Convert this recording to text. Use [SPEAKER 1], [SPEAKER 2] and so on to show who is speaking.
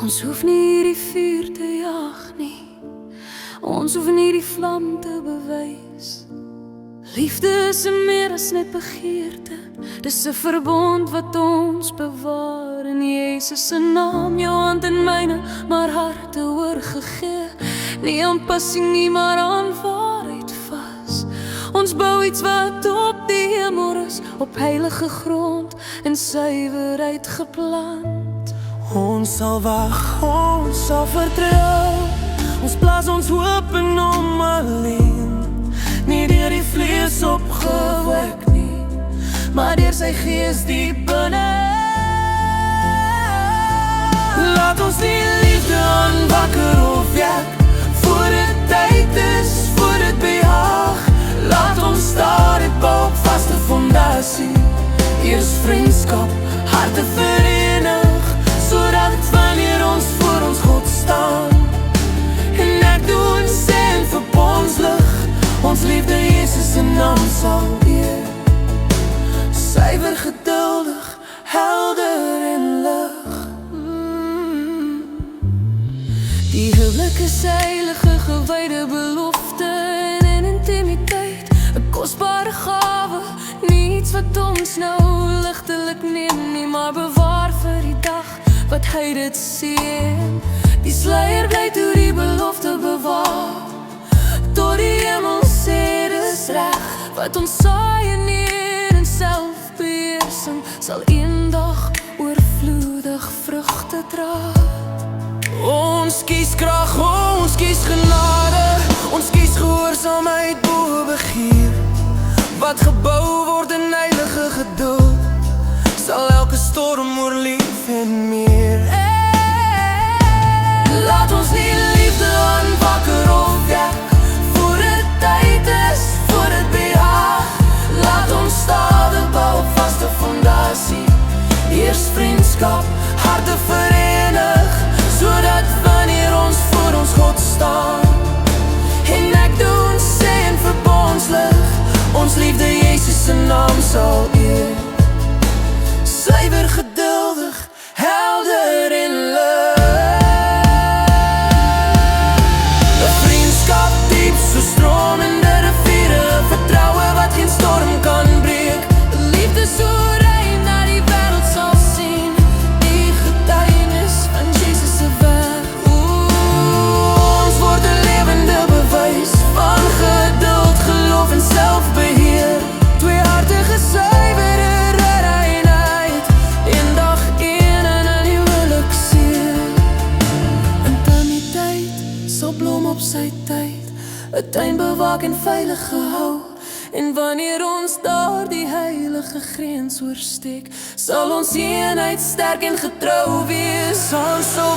[SPEAKER 1] Ons hoef nie hierdie vuur te jag nie, ons hoef nie die vlam te bewys. Liefde is meer as net begeerte, dis 'n verbond wat ons bewaar. In Jesus se naam, jou hand in myne, maar harte oorgegee. Nie aan passie nie, maar aan waarheid vas. Ons bou iets wat op die hemel rus, op heilige grond en suiwerheid geplant.
[SPEAKER 2] Ons sal wag, ons sal vertrou, ons plaas ons hoop in hom alleen. Nie deur die vlees opgewek nie, maar deur sy gees diep binne. Laat ons die liefde aanwakker of wek, voor dit tyd is, voor dit behaag. Laat ons daar dit bou op vaste fondasie. Eers vriendskap, harte verenig, sodat wanneer ons voor ons God staan, en ek doen sê en verbonds lig, ons liefde Jesus se naam sal eer. Suiwer, geduldig, helder en lig.
[SPEAKER 1] Die huwelik is heilige, gewyde belofte en in intimiteit, 'n kosbare gawe, nie iets wat ons nou ligtelik neem nie, maar bewaar vir die dag wat hy dit seën. Die sluier bly toe die belofte bewaar, tot die hemel sê dis reg. Wat ons saai en eer en selfbeheersing, sal eendag oorvloedig vrugte dra.
[SPEAKER 2] Ons kies krag, ons kies genade, ons kies gehoorsaamheid bo begeer. Wat gebou word in heilige geduld, sal elke storm oorleef en meer. Laat ons die liefde aanwakker of wek, voor dit tyd is, voor dit behaag. Laat ons stadig bou op vaste fondasie. Eers vriendskap, harte verenig, sodat wanneer ons voor ons God staan, en ek doen sê en verbonds lig, ons liefde Jesus se naam sal eer. Suiwer, geduldig, helder en lig. 'n vriendskap diep so stromende riviere, vertroue wat geen storm kan breek. 'n liefde so rein dat die wêreld sal sien, die getuienis van Jesus se werk. Ons word 'n lewende bewys van geduld, geloof en selfbeheer. Tweehartige suiwere reinheid, eendag een en in huwelik seer. Intimiteit sal blom op sy tyd, 'n tuin bewaak en veilig gehou. En wanneer ons daar die heilige grens oorsteek, sal ons eenheid sterk en getrou wees. Ons sal